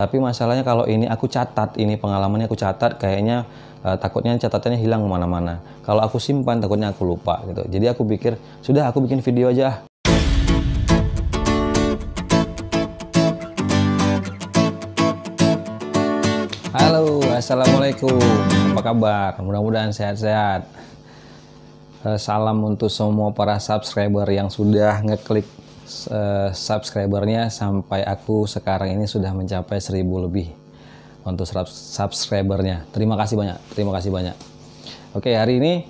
Tapi masalahnya kalau ini aku catat, ini pengalamannya aku catat, kayaknya takutnya catatannya hilang kemana-mana. Kalau aku simpan takutnya aku lupa gitu. Jadi aku pikir sudah aku bikin video aja. Halo, assalamualaikum. Apa kabar? Mudah-mudahan sehat-sehat. Salam untuk semua para subscriber yang sudah ngeklik subscribernya sampai aku sekarang ini sudah mencapai 1000 lebih untuk subscribernya. Terima kasih banyak. Oke, hari ini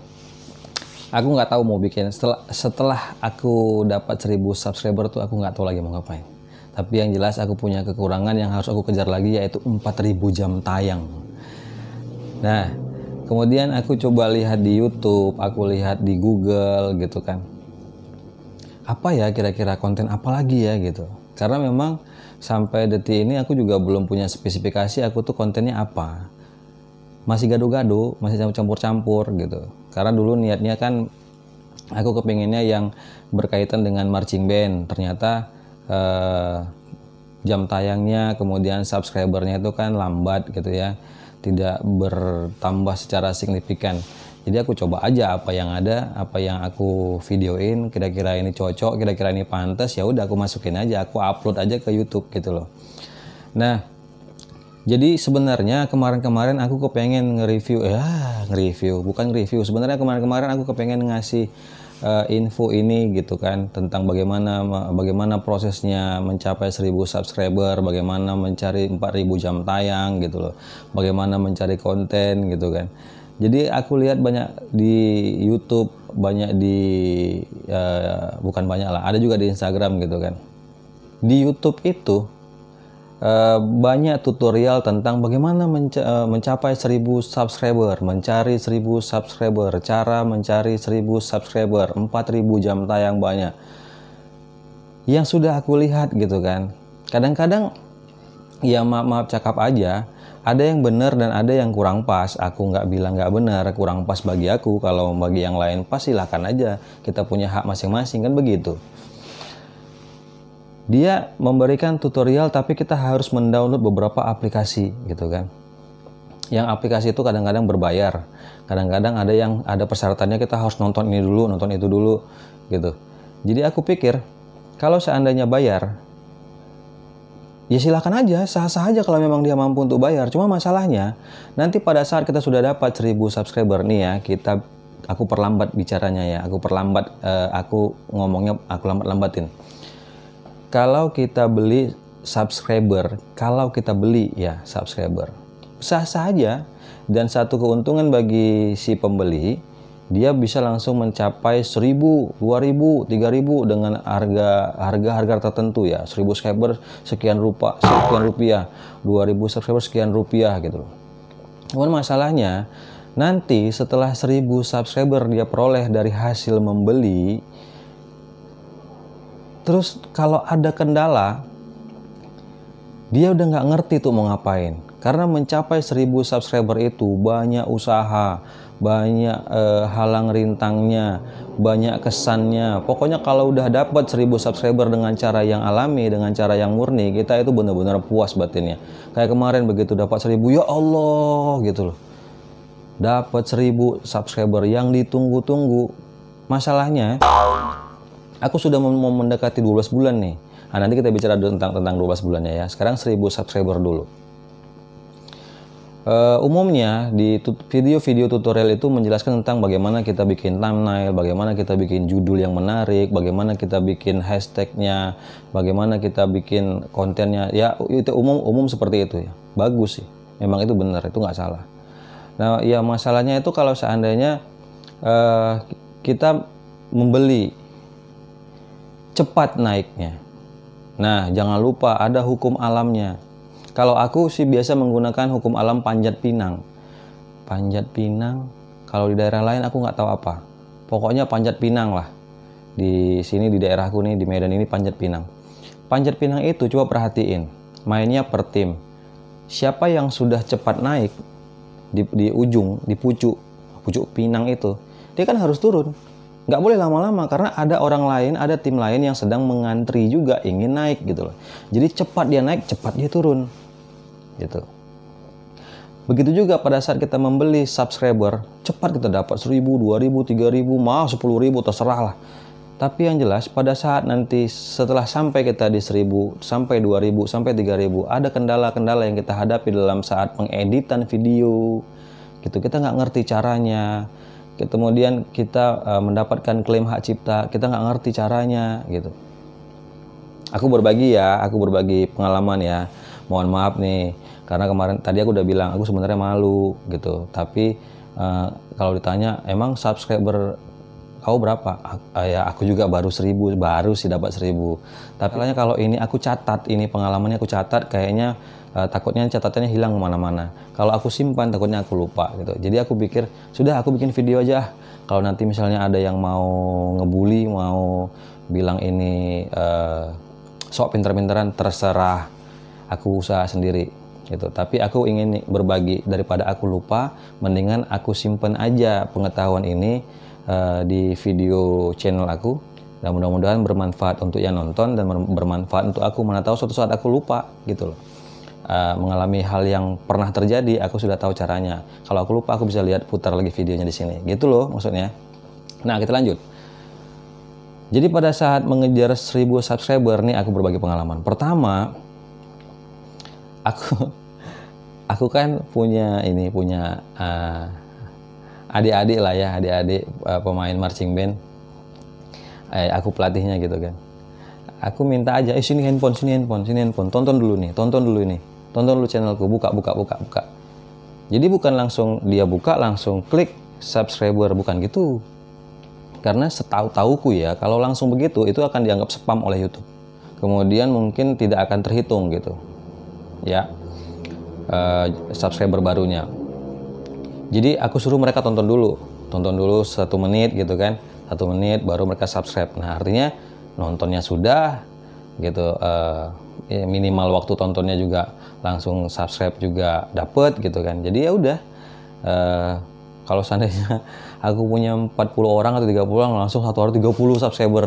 aku nggak tahu mau bikin setelah aku dapat 1000 subscriber tuh aku nggak tahu lagi mau ngapain. Tapi yang jelas aku punya kekurangan yang harus aku kejar lagi, yaitu 4000 jam tayang. Nah, kemudian aku coba lihat di YouTube, aku lihat di Google gitu kan. Apa ya kira-kira konten apa lagi ya gitu. Karena memang sampai detik ini aku juga belum punya spesifikasi aku tuh kontennya apa. Masih gado-gado, masih campur-campur gitu. Karena dulu niatnya kan aku kepinginnya yang berkaitan dengan marching band. Ternyata jam tayangnya kemudian subscribernya itu kan lambat gitu ya, tidak bertambah secara signifikan. Jadi aku coba aja apa yang ada, apa yang aku videoin, kira-kira ini cocok, kira-kira ini pantas, ya udah aku masukin aja, aku upload aja ke YouTube gitu loh. Nah, jadi sebenarnya kemarin-kemarin aku kepengen sebenarnya kemarin-kemarin aku kepengen ngasih info ini gitu kan, tentang bagaimana prosesnya mencapai 1000 subscriber, bagaimana mencari 4000 jam tayang gitu loh, bagaimana mencari konten gitu kan. Jadi aku lihat banyak di YouTube, banyak di bukan banyak lah, ada juga di Instagram gitu kan. Di YouTube itu banyak tutorial tentang bagaimana mencapai 1000 subscriber, mencari 1000 subscriber, cara mencari 1000 subscriber, 4000 jam tayang banyak. Yang sudah aku lihat gitu kan. Kadang-kadang ya maaf cakap aja, ada yang benar dan ada yang kurang pas. Aku nggak bilang nggak benar, kurang pas bagi aku. Kalau bagi yang lain pas, silakan aja. Kita punya hak masing-masing kan begitu. Dia memberikan tutorial tapi kita harus mendownload beberapa aplikasi gitu kan. Yang aplikasi itu kadang-kadang berbayar, kadang-kadang ada persyaratannya, kita harus nonton ini dulu, nonton itu dulu gitu. Jadi aku pikir kalau seandainya bayar, ya silakan aja, sah-sah aja kalau memang dia mampu untuk bayar. Cuma masalahnya nanti pada saat kita sudah dapat 1000 subscriber nih ya, aku perlambat bicaranya ya, aku ngomongnya aku lambatin. Kalau kita beli subscriber, sah-sah aja. Dan satu keuntungan bagi si pembeli, dia bisa langsung mencapai 1000, 2000, 3000 dengan harga tertentu ya. 1000 subscriber sekian rupiah, 2000 subscriber sekian rupiah gitu loh. Cuman masalahnya nanti setelah 1000 subscriber dia peroleh dari hasil membeli, terus kalau ada kendala, dia udah nggak ngerti tuh mau ngapain. Karena mencapai 1000 subscriber itu banyak usaha, banyak halang rintangnya, banyak kesannya. Pokoknya kalau udah dapat 1000 subscriber dengan cara yang alami, dengan cara yang murni, kita itu benar-benar puas batinnya. Kayak kemarin begitu dapat 1000, ya Allah gitu loh. Dapat 1000 subscriber yang ditunggu-tunggu. Masalahnya aku sudah mau mendekati 12 bulan nih. Nah, nanti kita bicara tentang 12 bulannya ya. Sekarang 1000 subscriber dulu. Umumnya di video-video tutorial itu menjelaskan tentang bagaimana kita bikin thumbnail, bagaimana kita bikin judul yang menarik, bagaimana kita bikin hashtagnya, bagaimana kita bikin kontennya. Ya itu umum seperti itu ya. Bagus sih. Memang itu benar, itu nggak salah. Nah ya masalahnya itu kalau seandainya kita membeli cepat naiknya. Nah, jangan lupa ada hukum alamnya. Kalau aku sih biasa menggunakan hukum alam panjat pinang. Panjat pinang, kalau di daerah lain aku nggak tahu apa. Pokoknya panjat pinang lah. Di sini di daerahku nih, di Medan ini panjat pinang. Panjat pinang itu coba perhatiin, mainnya per tim. Siapa yang sudah cepat naik di ujung, di pucuk pinang itu, dia kan harus turun. Nggak boleh lama-lama karena ada orang lain, ada tim lain yang sedang mengantri juga ingin naik gitu loh. Jadi cepat dia naik, cepat dia turun. gitu. Begitu juga pada saat kita membeli subscriber, cepat kita dapat 1.000, 2.000, 3.000, mau 10.000, terserah lah. Tapi yang jelas pada saat nanti setelah sampai kita di 1.000, sampai 2.000, sampai 3.000, ada kendala-kendala yang kita hadapi dalam saat pengeditan video gitu. Kita nggak ngerti caranya. Kemudian kita mendapatkan klaim hak cipta, kita nggak ngerti caranya gitu. Aku berbagi pengalaman ya. Mohon maaf nih, karena kemarin tadi aku udah bilang aku sebenarnya malu gitu. Tapi kalau ditanya emang subscriber kau berapa? Ya aku juga baru 1.000, baru sih dapat 1.000. Tapi kalau ini aku catat, ini pengalamannya aku catat, kayaknya takutnya catatannya hilang kemana-mana. Kalau aku simpan takutnya aku lupa gitu. Jadi aku pikir sudah aku bikin video aja. Kalau nanti misalnya ada yang mau ngebully, mau bilang ini sok pinter-pinteran, terserah, aku usaha sendiri gitu. Tapi aku ingin berbagi, daripada aku lupa, mendingan aku simpen aja pengetahuan ini di video channel aku, dan mudah-mudahan bermanfaat untuk yang nonton dan bermanfaat untuk aku. Mana tahu suatu saat aku lupa gitu loh, mengalami hal yang pernah terjadi, aku sudah tahu caranya. Kalau aku lupa, aku bisa lihat, putar lagi videonya di sini gitu loh maksudnya. Nah, kita lanjut. Jadi pada saat mengejar 1.000 subscriber nih, aku berbagi pengalaman. Pertama, aku kan punya adik-adik lah ya, adik-adik pemain marching band. Aku pelatihnya gitu kan. Aku minta aja, sini handphone, tonton dulu nih, tonton dulu channelku, buka. Jadi bukan langsung dia buka langsung klik subscriber, bukan gitu. Karena setahu-tahuku ya, kalau langsung begitu itu akan dianggap spam oleh YouTube. Kemudian mungkin tidak akan terhitung gitu. Ya, subscriber barunya. Jadi aku suruh mereka tonton dulu 1 menit gitu kan, 1 menit baru mereka subscribe. Nah, artinya nontonnya sudah gitu, minimal waktu tontonnya juga langsung subscribe juga dapet gitu kan. Jadi ya udah, kalau seandainya aku punya 40 orang atau 30 orang, langsung satu hari 30 subscriber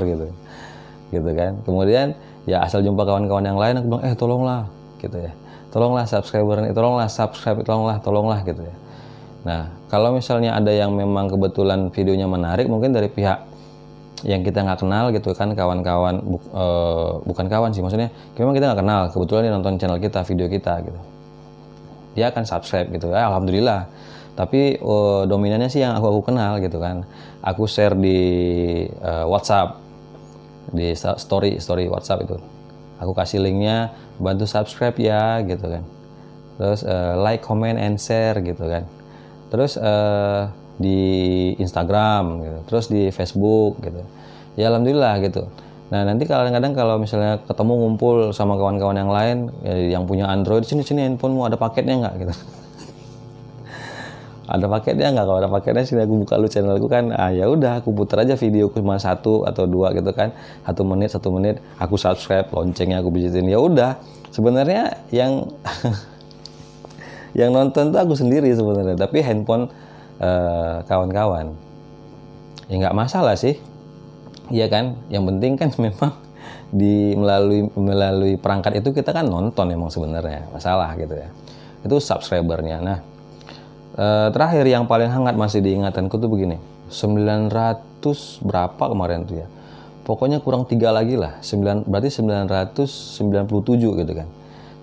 gitu kan. Kemudian ya asal jumpa kawan-kawan yang lain, aku bilang tolonglah gitu ya, tolonglah subscriber ini, tolonglah subscribe, tolonglah gitu ya. Nah, kalau misalnya ada yang memang kebetulan videonya menarik, mungkin dari pihak yang kita nggak kenal gitu kan, kawan-kawan, bukan kawan sih, maksudnya memang kita nggak kenal, kebetulan dia nonton channel kita, video kita gitu, dia akan subscribe gitu ya, alhamdulillah. Tapi dominannya sih yang aku kenal gitu kan. Aku share di WhatsApp, di story WhatsApp itu, aku kasih linknya, bantu subscribe ya gitu kan. Terus like, comment, and share gitu kan. Terus di Instagram gitu, terus di Facebook gitu. Ya alhamdulillah gitu. Nah, nanti kadang-kadang kalau misalnya ketemu ngumpul sama kawan-kawan yang lain yang punya Android, sini handphonemu ada paketnya nggak gitu. Ada paketnya nggak? Kalau ada paketnya sini aku buka lu channelku kan. Ya udah, aku putar aja video cuma 1 atau 2 gitu kan. 1 menit, aku subscribe, loncengnya aku pijitin. Ya udah, sebenarnya yang yang nonton tuh aku sendiri sebenarnya, tapi handphone kawan-kawan. Ya nggak masalah sih. Iya kan? Yang penting kan memang melalui perangkat itu kita kan nonton emang sebenarnya. Masalah gitu ya. Itu subscribernya. Nah, terakhir yang paling hangat masih diingatanku tuh begini, 900 berapa kemarin tuh ya, pokoknya kurang 3 lagi lah, berarti 997 gitu kan,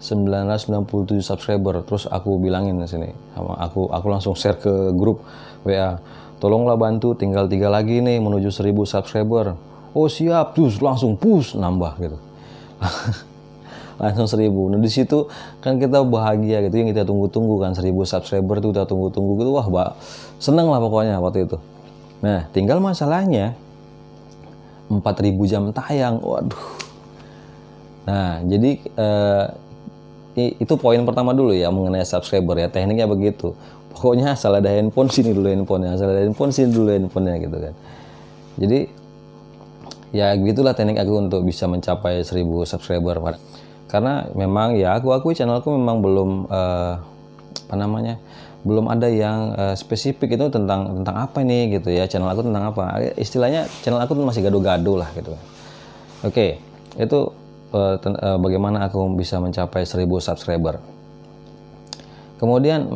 997 subscriber. Terus aku bilangin di sini sama aku langsung share ke grup WA, tolonglah bantu, tinggal 3 lagi nih menuju 1.000 subscriber. Oh siap, terus langsung push nambah gitu. Langsung 1.000. Nah di situ kan kita bahagia gitu, yang kita tunggu-tunggu kan, 1.000 subscriber itu kita tunggu-tunggu gitu. Wah, seneng lah pokoknya waktu itu. Nah, tinggal masalahnya 4.000 jam tayang. Waduh. Nah, jadi itu poin pertama dulu ya mengenai subscriber ya. Tekniknya begitu. Pokoknya asal ada handphone, sini dulu handphonenya. Asal ada handphone, sini dulu handphonenya gitu kan. Jadi ya gitulah teknik aku untuk bisa mencapai 1.000 subscriber. Karena memang ya aku channelku memang belum belum ada yang spesifik itu tentang apa ini gitu ya, channel aku tentang apa, istilahnya channel aku tuh masih gado-gado lah gitu. Oke, itu bagaimana aku bisa mencapai 1.000 subscriber. Kemudian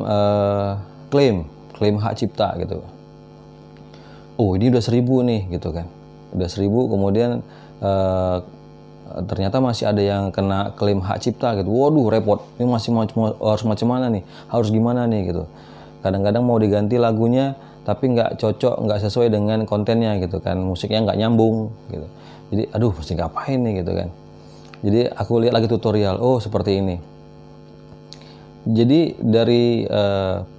klaim hak cipta gitu. Oh, ini udah 1.000 nih gitu kan. Udah 1.000, kemudian ternyata masih ada yang kena klaim hak cipta gitu. Waduh, repot. Ini harus macam mana nih? Harus gimana nih gitu. Kadang-kadang mau diganti lagunya tapi nggak cocok, nggak sesuai dengan kontennya gitu kan. Musiknya nggak nyambung gitu. Jadi aduh, mesti ngapain nih gitu kan. Jadi aku lihat lagi tutorial. Oh, seperti ini. Jadi dari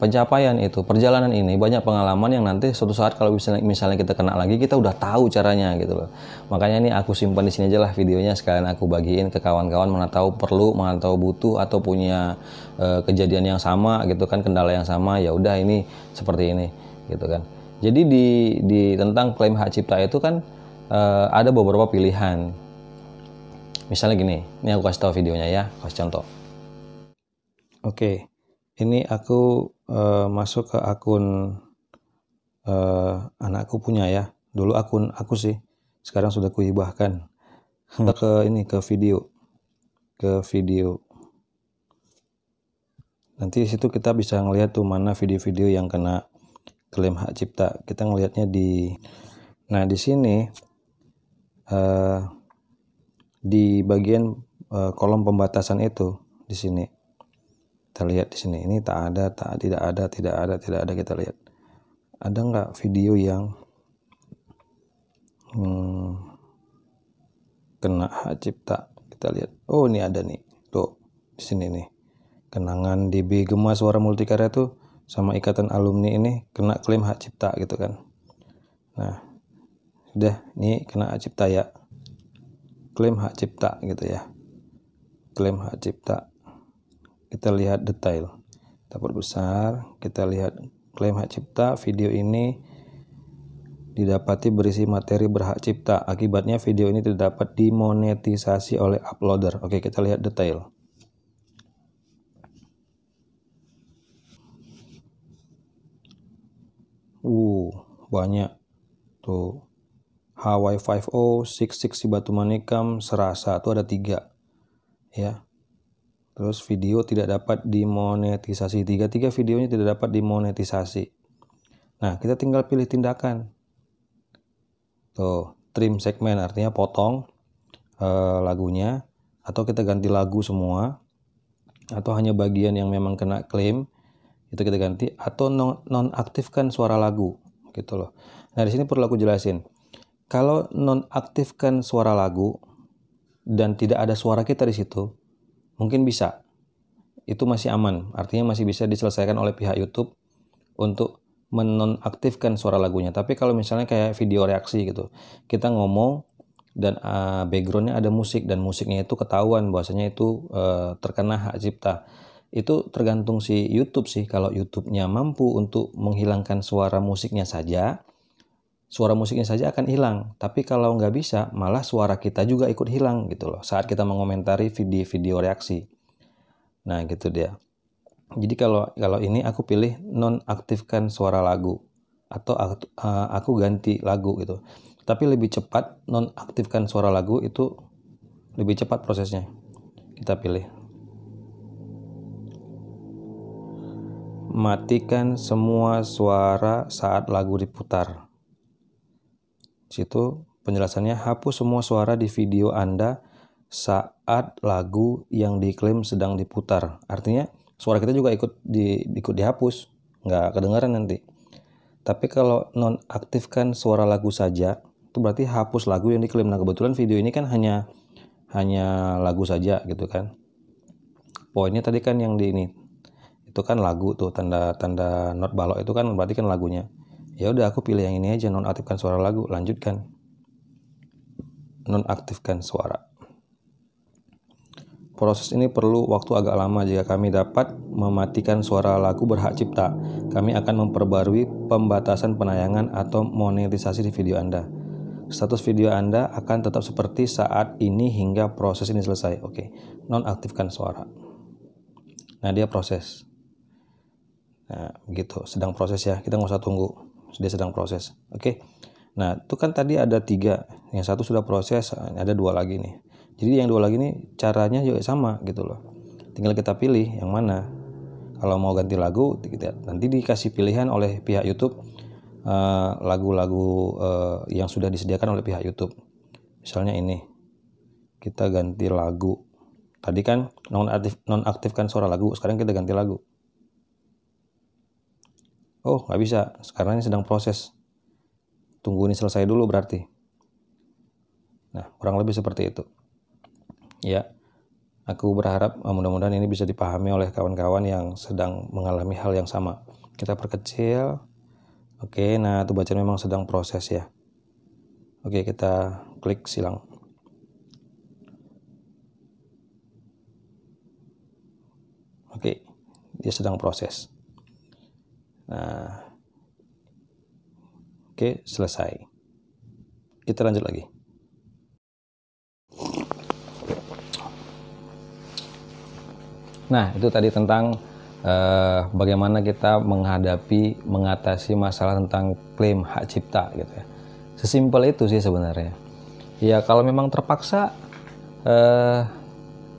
pencapaian itu, perjalanan ini banyak pengalaman yang nanti suatu saat kalau misalnya kita kena lagi, kita udah tahu caranya gitu loh. Makanya ini aku simpan di sini aja lah videonya, sekalian aku bagiin ke kawan-kawan, mana tahu perlu, mana tahu butuh, atau punya kejadian yang sama gitu kan, kendala yang sama, ya udah ini seperti ini gitu kan. Jadi di tentang klaim hak cipta itu kan ada beberapa pilihan. Misalnya gini, ini aku kasih tahu videonya ya, kasih contoh. Oke, ini aku masuk ke akun anakku punya ya. Dulu akun aku sih, sekarang sudah kuhibahkan. Ke video. Nanti di situ kita bisa ngelihat tuh mana video-video yang kena klaim hak cipta. Kita ngelihatnya nah di sini di bagian kolom pembatasan itu di sini. Kita lihat di sini, ini tidak ada kita lihat. Ada nggak video yang kena hak cipta? Kita lihat. Oh, ini ada nih. Tuh, di sini nih. Kenangan DB Gema Suara Multikarya tuh sama Ikatan Alumni ini kena klaim hak cipta gitu kan. Nah, udah ini kena hak cipta ya. Klaim hak cipta gitu ya. Klaim hak cipta. Kita lihat detail, kita perbesar, kita lihat klaim hak cipta. Video ini didapati berisi materi berhak cipta, akibatnya video ini tidak dapat dimonetisasi oleh uploader. Oke, kita lihat detail. Banyak tuh. HY50 66 di Batu Manikam Serasa tuh ada 3 ya. Terus video tidak dapat dimonetisasi. 3 videonya tidak dapat dimonetisasi. Nah, kita tinggal pilih tindakan. Tuh, trim segmen artinya potong lagunya, atau kita ganti lagu semua, atau hanya bagian yang memang kena klaim itu kita ganti, atau nonaktifkan suara lagu gitu loh. Nah, di sini perlu aku jelasin. Kalau nonaktifkan suara lagu dan tidak ada suara kita di situ, mungkin bisa, itu masih aman, artinya masih bisa diselesaikan oleh pihak YouTube untuk menonaktifkan suara lagunya. Tapi kalau misalnya kayak video reaksi gitu, kita ngomong dan backgroundnya ada musik, dan musiknya itu ketahuan bahwasanya itu terkena hak cipta, itu tergantung si YouTube sih. Kalau YouTube-nya mampu untuk menghilangkan suara musiknya saja akan hilang. Tapi kalau nggak bisa, malah suara kita juga ikut hilang gitu loh saat kita mengomentari video reaksi. Nah, gitu dia. Jadi kalau ini aku pilih nonaktifkan suara lagu, atau aku ganti lagu gitu. Tapi lebih cepat nonaktifkan suara lagu, itu lebih cepat prosesnya. Kita pilih matikan semua suara saat lagu diputar. Situ penjelasannya, hapus semua suara di video Anda saat lagu yang diklaim sedang diputar. Artinya suara kita juga ikut dihapus, nggak kedengaran nanti. Tapi kalau nonaktifkan suara lagu saja, itu berarti hapus lagu yang diklaim. Nah, kebetulan video ini kan hanya lagu saja gitu kan. Poinnya tadi kan yang di ini itu kan lagu tuh, tanda not balok itu kan berarti kan lagunya. Ya udah, aku pilih yang ini aja, nonaktifkan suara lagu, lanjutkan. Nonaktifkan suara. Proses ini perlu waktu agak lama. Jika kami dapat mematikan suara lagu berhak cipta, kami akan memperbarui pembatasan penayangan atau monetisasi di video Anda. Status video Anda akan tetap seperti saat ini hingga proses ini selesai. Oke, nonaktifkan suara. Nah, dia proses. Nah, begitu, sedang proses ya, kita nggak usah tunggu. Dia sedang proses. Oke. Nah, itu kan tadi ada 3. Yang satu sudah proses, ada 2 lagi nih. Jadi yang 2 lagi nih caranya juga sama gitu loh. Tinggal kita pilih yang mana. kalau mau ganti lagu nanti dikasih pilihan oleh pihak YouTube lagu-lagu yang sudah disediakan oleh pihak YouTube. Misalnya ini, kita ganti lagu. Tadi kan nonaktifkan suara lagu, sekarang kita ganti lagu. Oh, nggak bisa, sekarang ini sedang proses. Tunggu ini selesai dulu berarti. Nah, kurang lebih seperti itu. Ya, aku berharap mudah-mudahan ini bisa dipahami oleh kawan-kawan yang sedang mengalami hal yang sama. Kita perkecil. Oke, nah itu bacaan memang sedang proses ya. Oke, kita klik silang. Oke, dia sedang proses. Nah, oke, selesai. Kita lanjut lagi. Nah, itu tadi tentang bagaimana kita mengatasi masalah tentang klaim hak cipta gitu ya. Sesimpel itu sih sebenarnya. Ya kalau memang terpaksa,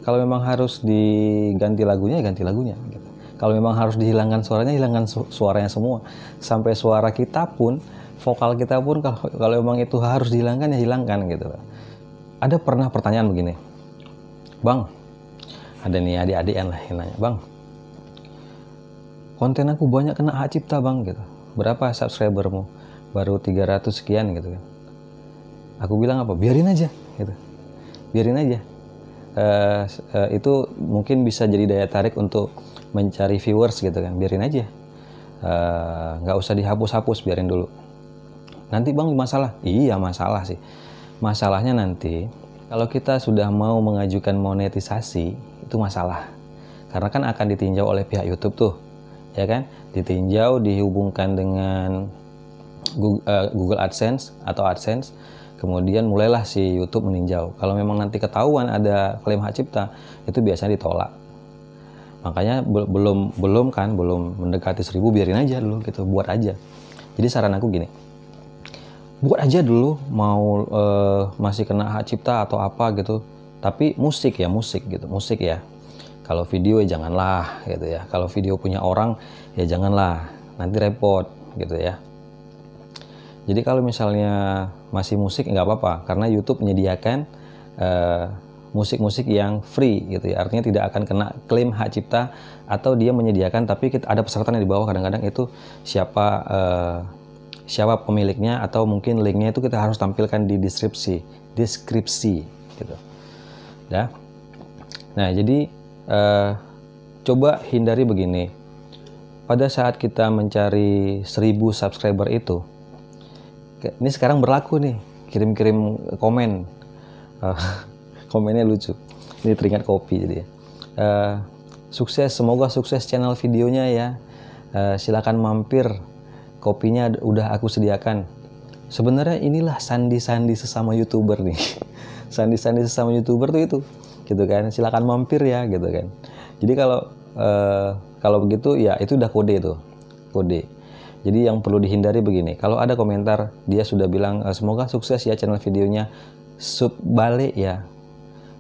kalau memang harus diganti lagunya, ya ganti lagunya. Gitu. Kalau memang harus dihilangkan suaranya, hilangkan suaranya semua. Sampai suara kita pun, vokal kita pun kalau memang itu harus dihilangkan, ya hilangkan gitu. Ada pernah pertanyaan begini, Bang, ada nih adik-adikan lah yang nanya, Bang, konten aku banyak kena hak cipta Bang gitu. Berapa subscribermu? Baru 300 sekian gitu kan. Aku bilang apa? Biarin aja gitu. Biarin aja. Itu mungkin bisa jadi daya tarik untuk mencari viewers gitu kan. Biarin aja. Nggak usah dihapus-hapus, biarin dulu. Nanti Bang masalah? Iya masalah sih. Masalahnya nanti kalau kita sudah mau mengajukan monetisasi, itu masalah. Karena kan akan ditinjau oleh pihak YouTube tuh. Ya kan? Ditinjau, dihubungkan dengan Google AdSense atau AdSense. Kemudian mulailah si YouTube meninjau. Kalau memang nanti ketahuan ada klaim hak cipta, itu biasanya ditolak. Makanya belum mendekati 1000, biarin aja dulu gitu, buat aja. Jadi saran aku gini, buat aja dulu, mau masih kena hak cipta atau apa gitu. Tapi musik ya. Kalau video ya janganlah gitu ya. Kalau video punya orang ya janganlah, nanti repot gitu ya. Jadi kalau misalnya masih musik nggak apa-apa, karena YouTube menyediakan musik-musik yang free gitu ya. Artinya tidak akan kena klaim hak cipta, atau dia menyediakan tapi ada persyaratan di bawah. Kadang-kadang itu siapa pemiliknya, atau mungkin linknya itu kita harus tampilkan di deskripsi gitu. Ya. Nah jadi coba hindari begini. Pada saat kita mencari 1000 subscriber itu, ini sekarang berlaku nih, kirim-kirim komen, komennya lucu. Ini teringat kopi jadi. Semoga sukses channel videonya ya. Silakan mampir, kopinya udah aku sediakan. Sebenarnya inilah sandi-sandi sesama YouTuber nih. Sandi-sandi sesama YouTuber tuh itu, gitu kan. Silakan mampir ya, gitu kan. Jadi kalau begitu ya itu udah kode itu, kode. Jadi yang perlu dihindari begini, kalau ada komentar dia sudah bilang semoga sukses ya channel videonya, sub balik ya,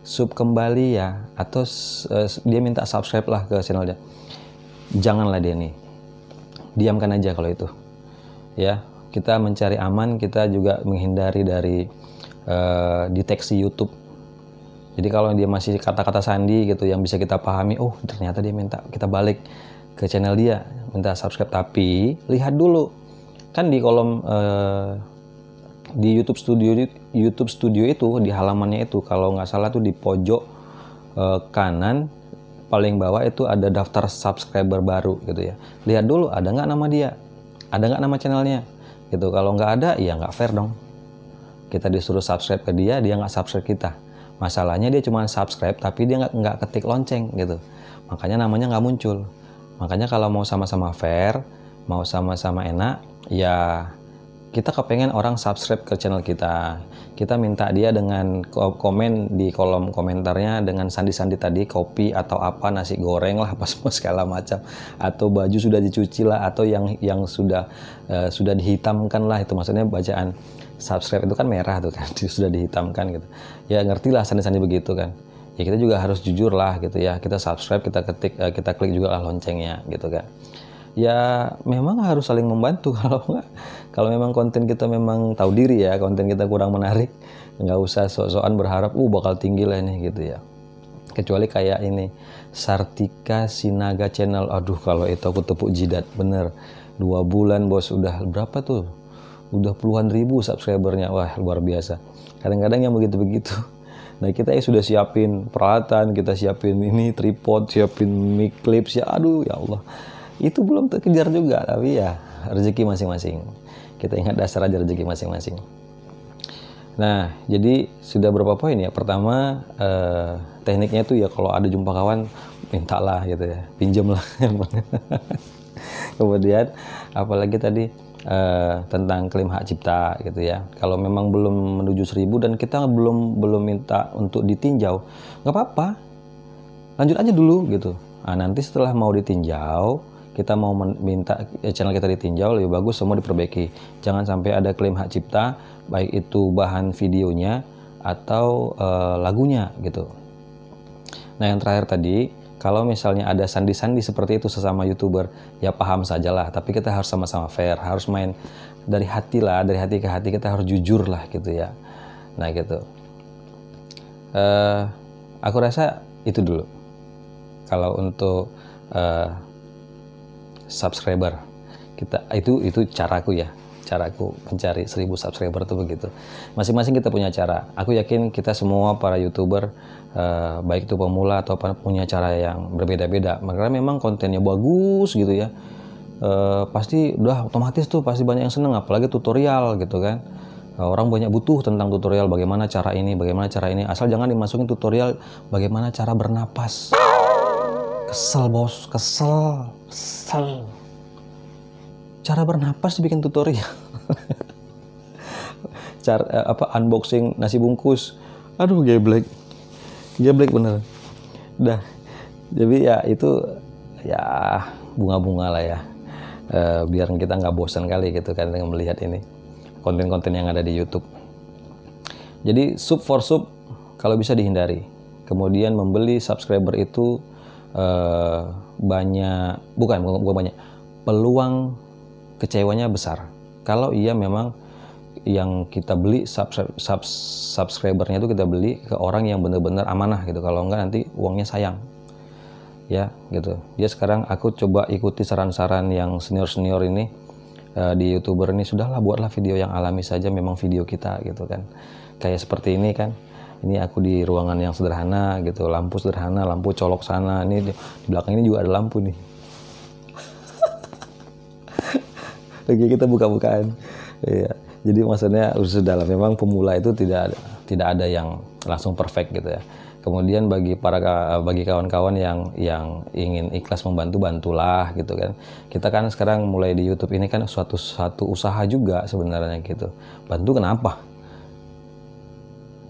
sub kembali ya, atau dia minta subscribe lah ke channelnya, janganlah dia nih, diamkan aja kalau itu. Ya, kita mencari aman, kita juga menghindari dari deteksi YouTube. Jadi kalau dia masih kata-kata sandi gitu yang bisa kita pahami, oh ternyata dia minta kita balik ke channel dia, minta subscribe, tapi lihat dulu kan di kolom di YouTube Studio itu, di halamannya itu kalau nggak salah tuh di pojok kanan paling bawah itu ada daftar subscriber baru gitu ya. Lihat dulu ada nggak nama dia, ada nggak nama channelnya gitu. Kalau nggak ada ya nggak fair dong. Kita disuruh subscribe ke dia nggak subscribe kita. Masalahnya dia cuma subscribe tapi dia nggak ketik lonceng gitu. Makanya namanya nggak muncul. Makanya kalau mau sama-sama fair, mau sama-sama enak, ya kita kepengen orang subscribe ke channel kita. Kita minta dia dengan komen di kolom komentarnya dengan sandi-sandi tadi, kopi atau apa, nasi goreng lah, apa semua segala macam. Atau baju sudah dicuci lah, atau yang sudah dihitamkan lah, itu maksudnya bacaan subscribe itu kan merah tuh kan, sudah dihitamkan gitu. Ya ngerti lah sandi-sandi begitu kan. ya kita juga harus jujur lah gitu ya, kita subscribe, kita ketik, kita klik juga lah loncengnya gitu kan. Ya memang harus saling membantu. Kalau memang konten kita memang tahu diri ya, konten kita kurang menarik, nggak usah sok-sokan berharap bakal tinggi lah ini gitu ya. Kecuali kayak ini Sartika Sinaga Channel, aduh kalau itu aku tepuk jidat bener. 2 bulan bos, udah berapa tuh, udah puluhan ribu subscribernya. Wah luar biasa. Kadang-kadang yang begitu-begitu, nah kita sudah siapin peralatan, kita siapin ini tripod, siapin mic clips ya, aduh ya Allah, itu belum terkejar juga. Tapi ya rezeki masing-masing, kita ingat dasar aja rezeki masing-masing. Nah jadi sudah berapa poin ya. Pertama tekniknya tuh ya, kalau ada jumpa kawan mintalah gitu ya, pinjam lah. Kemudian apalagi tadi tentang klaim hak cipta gitu ya. Kalau memang belum menuju 1000 dan kita belum minta untuk ditinjau, nggak apa-apa, lanjut aja dulu gitu. Nah, nanti setelah mau ditinjau, kita mau minta channel kita ditinjau, lebih bagus semua diperbaiki. Jangan sampai ada klaim hak cipta, baik itu bahan videonya atau lagunya gitu. Nah yang terakhir tadi, kalau misalnya ada sandi-sandi seperti itu sesama YouTuber, ya paham sajalah. Tapi kita harus sama-sama fair, harus main dari hati lah, dari hati ke hati, kita harus jujur lah gitu ya. Nah gitu. Aku rasa itu dulu. Kalau untuk subscriber, kita itu caraku ya. Caraku mencari 1000 subscriber itu begitu. Masing-masing kita punya cara. Aku yakin kita semua para YouTuber, baik itu pemula atau punya cara yang berbeda-beda. Karena memang kontennya bagus gitu ya, pasti udah otomatis tuh pasti banyak yang seneng, apalagi tutorial gitu kan. Orang banyak butuh tentang tutorial, bagaimana cara ini, bagaimana cara ini. Asal jangan dimasukin tutorial bagaimana cara bernapas. Kesel bos, kesel. Cara bernapas dibikin tutorial. Cara unboxing nasi bungkus. Aduh geblek bener. Dah. Jadi ya itu ya bunga-bunga lah ya. Biar kita nggak bosan kali gitu kan dengan melihat ini konten-konten yang ada di YouTube. Jadi sub for sub kalau bisa dihindari. Kemudian membeli subscriber itu bukan banyak, peluang kecewanya besar. Kalau iya memang yang kita beli subscribernya itu kita beli ke orang yang benar-benar amanah gitu. Kalau enggak nanti uangnya sayang ya gitu. Ya sekarang aku coba ikuti saran-saran yang senior ini di YouTuber ini. Sudahlah, buatlah video yang alami saja, memang video kita gitu kan. Kayak seperti ini kan, ini aku di ruangan yang sederhana gitu, lampu sederhana, lampu colok sana, ini di belakang ini juga ada lampu nih. Oke, kita buka-bukaan. Iya. Jadi maksudnya sudah lah, memang pemula itu tidak ada yang langsung perfect gitu ya. Kemudian bagi kawan-kawan yang ingin ikhlas membantu, bantulah gitu kan. Kita kan sekarang mulai di YouTube ini kan suatu usaha juga sebenarnya gitu. Bantu kenapa?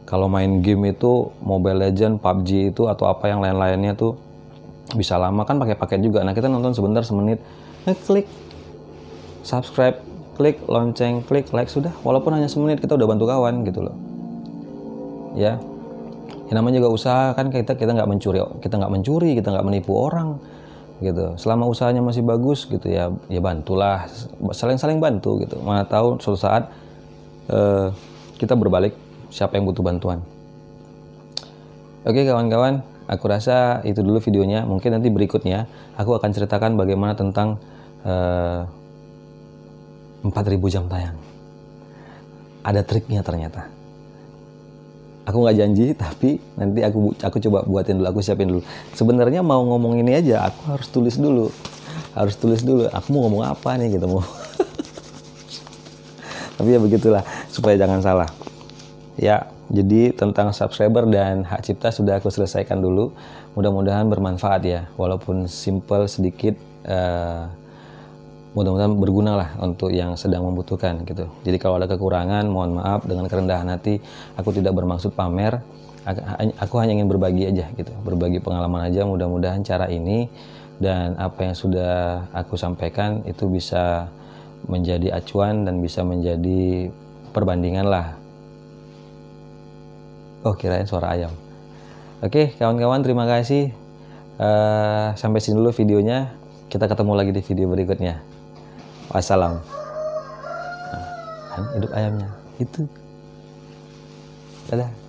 Kalau main game itu Mobile Legend, PUBG itu atau apa yang lain-lainnya tuh bisa lama kan, pakai paket juga. Nah kita nonton sebentar, semenit, klik subscribe, klik lonceng, klik like, sudah. Walaupun hanya semenit kita udah bantu kawan gitu loh. Ya, yang namanya juga usaha kan, kita nggak mencuri, kita nggak menipu orang gitu. Selama usahanya masih bagus gitu ya bantulah, saling bantu gitu. Mana tahu suatu saat kita berbalik, siapa yang butuh bantuan. Oke kawan-kawan, aku rasa itu dulu videonya. Mungkin nanti berikutnya aku akan ceritakan bagaimana tentang 4000 jam tayang. Ada triknya ternyata. Aku nggak janji, tapi nanti aku coba buatin dulu, aku siapin dulu. Sebenarnya mau ngomong ini aja, aku harus tulis dulu. Aku mau ngomong apa nih gitu mau. Tapi ya begitulah, supaya jangan salah. Ya, jadi tentang subscriber dan hak cipta sudah aku selesaikan dulu. Mudah-mudahan bermanfaat ya, walaupun simple sedikit. Mudah-mudahan berguna lah untuk yang sedang membutuhkan gitu. Jadi kalau ada kekurangan, mohon maaf, dengan kerendahan hati. Aku tidak bermaksud pamer, aku hanya ingin berbagi aja gitu, berbagi pengalaman aja. Mudah-mudahan cara ini dan apa yang sudah aku sampaikan itu bisa menjadi acuan dan bisa menjadi perbandingan lah. Oh, kirain suara ayam. Oke, kawan-kawan, terima kasih. Sampai sini dulu videonya. Kita ketemu lagi di video berikutnya. Wassalam. Nah, hidup ayamnya itu. Dadah.